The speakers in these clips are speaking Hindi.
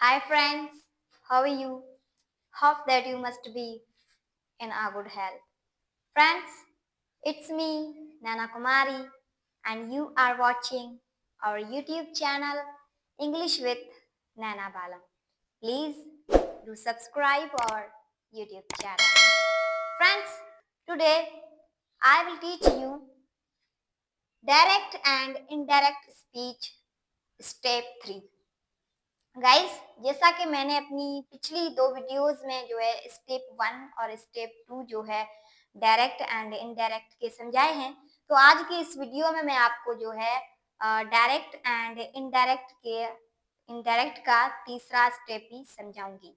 Hi friends, how are you? Hope that you must be in a good health. Friends, it's me, Nana Kumari, and you are watching our YouTube channel English with Nana Balam. Please do subscribe our YouTube channel. Friends, today I will teach you direct and indirect speech step 3. Guys, जैसा कि मैंने अपनी पिछली 2 वीडियोस में जो है स्टेप 1 और स्टेप 2 जो है डायरेक्ट एंड इनडायरेक्ट के समझाए हैं, तो आज की इस वीडियो में मैं आपको जो है डायरेक्ट एंड इनडायरेक्ट का तीसरा स्टेप ही समझाऊंगी।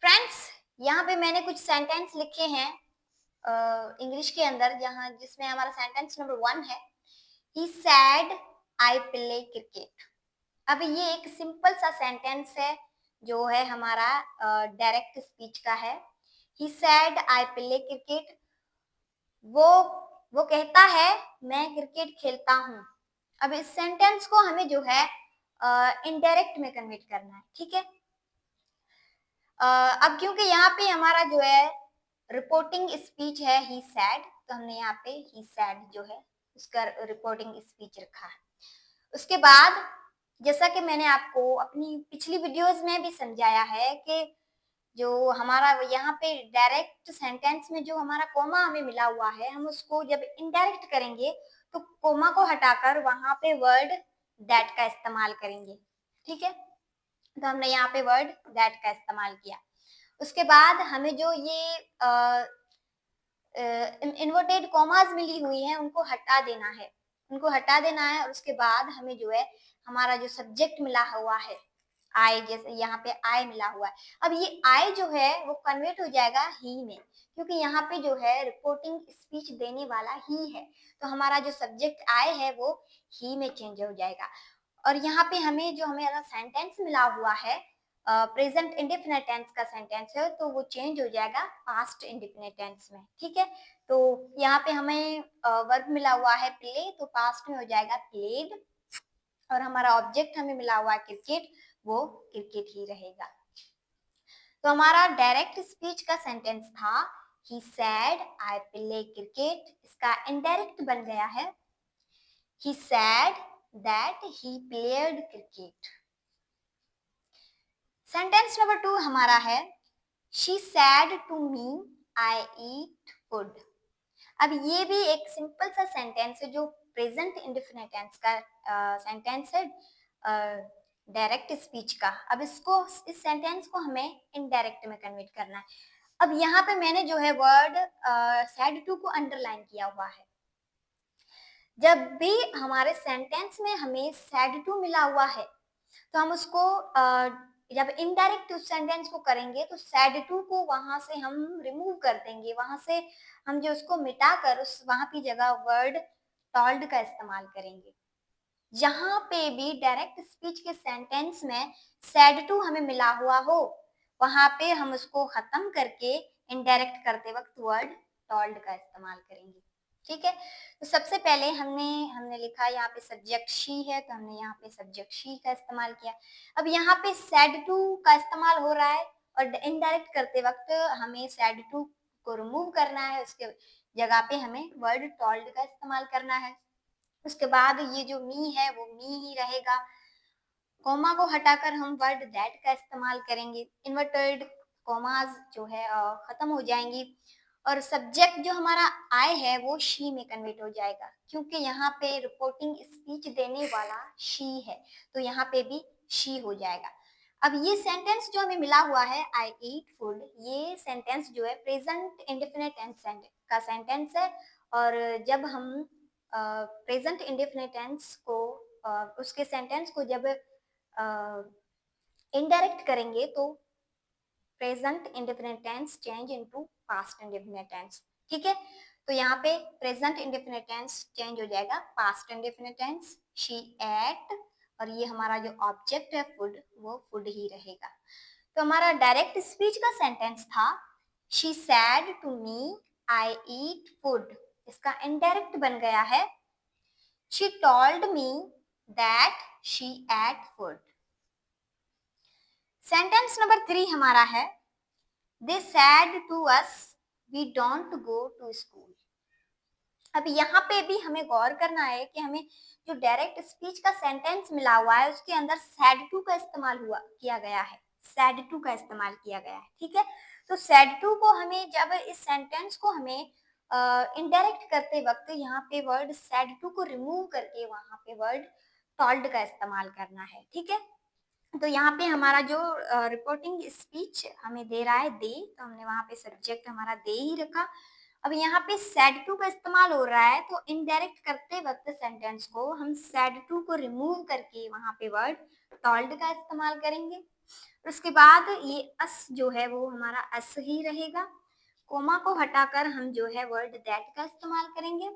फ्रेंड्स, यहाँ पे मैंने कुछ सेंटेंस लिखे हैं इंग्लिश के अंदर, जिसमें हमारा सेंटेंस नंबर 1 है, he said I play cricket. अब ये एक सिंपल सा सेंटेंस है जो है हमारा डायरेक्ट स्पीच का है। He said I play cricket, वो कहता है मैं क्रिकेट खेलता हूँ। अब इस सेंटेंस को हमें जो है इनडायरेक्ट में कन्वर्ट करना है, ठीक है। अब क्योंकि यहाँ पे हमारा जो है रिपोर्टिंग स्पीच है ही सैड, तो हमने यहाँ पे ही सैड जो है उसका रिपोर्टिंग स्पीच रखा है। उसके बाद जैसा कि मैंने आपको अपनी पिछली वीडियोस में भी समझाया है कि जो हमारा यहाँ पे डायरेक्ट सेंटेंस में जो हमारा कोमा हमें मिला हुआ है, हम उसको जब इनडायरेक्ट करेंगे तो कोमा को हटाकर वहां पे वर्ड दैट का इस्तेमाल करेंगे, ठीक है। तो हमने यहाँ पे वर्ड दैट का इस्तेमाल किया। उसके बाद हमें जो ये इन्वर्टेड कॉमास मिली हुई है उनको हटा देना है, और उसके बाद हमें जो है हमारा जो सब्जेक्ट मिला हुआ है आई, जैसे यहाँ पे आई मिला हुआ है। अब ये आई जो है वो कन्वर्ट हो जाएगा ही में, क्योंकि यहाँ पे जो है रिपोर्टिंग स्पीच देने वाला ही है, तो हमारा जो सब्जेक्ट आई है वो ही में चेंज हो जाएगा। और यहाँ पे हमें जो हमें सेंटेंस मिला हुआ है प्रेजेंट इंडेफिनिट टेंस का सेंटेंस है, तो वो चेंज हो जाएगा पास्ट इंडेफिनिट टेंस में, ठीक है। तो यहाँ पे हमें वर्ब मिला हुआ है प्ले, तो पास्ट में हो जाएगा प्लेड, और हमारा ऑब्जेक्ट हमें मिला हुआ है क्रिकेट, वो क्रिकेट ही रहेगा। तो हमारा डायरेक्ट स्पीच का सेंटेंस था he said I play cricket, इसका इनडायरेक्ट बन गया है he said that he played cricket. Sentence number 2 हमारा है she said to me I eat food. अब ये भी एक सिंपल सा सेंटेंस है जो प्रेजेंट इंडेफिनिट टेंस का सेंटेंस है डायरेक्ट स्पीच का। अब इस सेंटेंस को हमें इनडायरेक्ट में कन्वर्ट करना है। अब यहाँ पे मैंने जो है वर्ड सैड टू को अंडरलाइन किया हुआ है। जब भी हमारे सेंटेंस में हमें सैड टू मिला हुआ है, तो हम उसको जब इनडायरेक्ट उस सेंटेंस को करेंगे तो सैड टू को वहां से हम रिमूव कर देंगे, वहां से हम जो उसको मिटाकर उस वहां की जगह वर्ड टॉल्ड का इस्तेमाल करेंगे। जहां पे भी डायरेक्ट स्पीच के सेंटेंस में सैड टू हमें मिला हुआ हो, वहां पे हम उसको खत्म करके इनडायरेक्ट करते वक्त वर्ड टॉल्ड का इस्तेमाल करेंगे, ठीक है। तो सबसे पहले हमने लिखा यहाँ पे सब्जेक्ट शी है, तो हमने यहाँ पे सब्जेक्ट शी का इस्तेमाल किया। अब यहाँ पे सैड टू का इस्तेमाल हो रहा है, और इनडायरेक्ट करते वक्त हमें सैड टू को रिमूव करना है, उसके जगह पे हमें वर्ड टॉल्ड का इस्तेमाल करना है। उसके बाद ये जो मी है वो मी ही रहेगा, कोमा को हटाकर हम वर्ड दैट का इस्तेमाल करेंगे। इन्वर्टेड कोमास जो है खत्म हो जाएंगी, और सब्जेक्ट जो हमारा आई है वो शी में कन्वर्ट हो जाएगा, क्योंकि यहाँ पे रिपोर्टिंग स्पीच देने वाला शी है, तो यहाँ पे भी शी हो जाएगा। अब ये सेंटेंस जो हमें मिला हुआ है आई ईट फूड, ये सेंटेंस जो है प्रेजेंट इंडेफिनिट टेंस का सेंटेंस है, और जब हम प्रेजेंट इंडेफिनिट टेंस को उसके सेंटेंस को जब इनडायरेक्ट करेंगे तो present indefinite tense change into past indefinite tense, ठीक है। तो यहाँ पे प्रेजेंट इंडेफिनिट टेंस चेंज हो जाएगा past indefinite tense she ate, और ये हमारा जो ऑब्जेक्ट है फूड, वो फूड ही रहेगा। तो हमारा डायरेक्ट स्पीच का सेंटेंस था she said to me I eat food, इसका इनडायरेक्ट बन गया है she told me that she ate food. Sentence number 3 हमारा है, they said to us we don't go to school. अब यहाँ पे भी हमें गौर करना है कि हमें जो डायरेक्ट स्पीच का सेंटेंस मिला हुआ है उसके अंदर सैड टू का इस्तेमाल किया गया है, सैड टू का इस्तेमाल किया गया है, ठीक है। तो सैड टू को हमें जब इस सेंटेंस को हमें इनडायरेक्ट करते वक्त यहाँ पे वर्ड सैड टू को रिमूव करके वहां पे वर्ड टॉल्ड का इस्तेमाल करना है, ठीक है। तो यहाँ पे हमारा जो रिपोर्टिंग स्पीच हमें दे रहा है दे, तो हमने वहां पे सब्जेक्ट हमारा दे ही रखा। अब यहाँ पे सैड टू का इस्तेमाल हो रहा है, तो इनडायरेक्ट करते वक्त सेंटेंस को हम सैड टू को रिमूव करके वहां पे वर्ड टॉल्ड का इस्तेमाल करेंगे। उसके बाद ये अस जो है वो हमारा अस ही रहेगा। कोमा को हटाकर हम जो है वर्ड दैट का इस्तेमाल करेंगे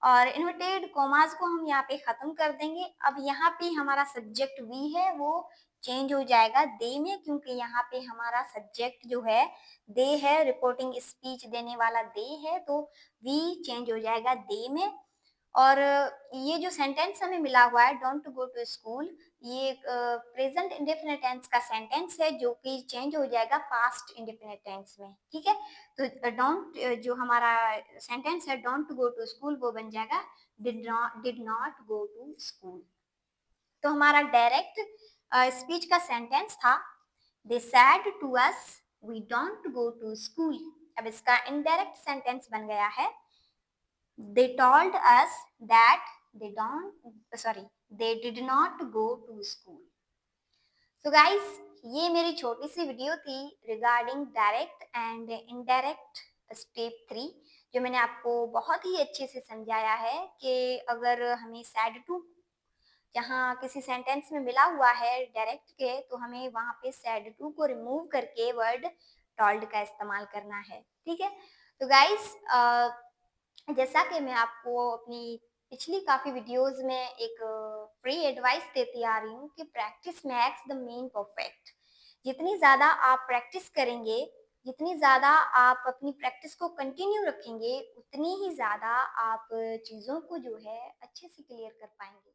और इन्वर्टेड कोमास को हम यहाँ पे खत्म कर देंगे। अब यहाँ पे हमारा सब्जेक्ट वी है वो चेंज हो जाएगा दे में, क्योंकि यहाँ पे हमारा सब्जेक्ट जो है दे है, रिपोर्टिंग स्पीच देने वाला दे है, तो वी चेंज हो जाएगा दे में। और ये जो सेंटेंस हमें मिला हुआ है डोंट गो टू स्कूल, ये एक प्रेजेंट इंडेफिनिट टेंस का सेंटेंस है जो कि चेंज हो जाएगा पास्ट इंडेफिनिट टेंस में, ठीक है। तो डोंट जो हमारा सेंटेंस है डोंट गो टू स्कूल वो बन जाएगा did not go to school. तो हमारा डायरेक्ट स्पीच का सेंटेंस था they said to us we don't go to school. अब इसका इनडायरेक्ट सेंटेंस बन गया है they told us that they did not go to school। so guys, ये मेरी छोटी सी वीडियो थी regarding direct and indirect step 3, जो मैंने आपको बहुत ही अच्छे से समझाया है कि अगर हमें सैड टू जहाँ किसी सेंटेंस में मिला हुआ है डायरेक्ट के, तो हमें वहां पे सैड टू को रिमूव करके वर्ड टॉल्ड का इस्तेमाल करना है, ठीक है। तो गाइस, जैसा कि मैं आपको अपनी पिछली काफ़ी वीडियोस में एक फ्री एडवाइस देती आ रही हूँ कि practice max the main perfect. जितनी ज़्यादा आप प्रैक्टिस करेंगे, जितनी ज़्यादा आप अपनी प्रैक्टिस को कंटिन्यू रखेंगे, उतनी ही ज़्यादा आप चीज़ों को जो है अच्छे से क्लियर कर पाएंगे।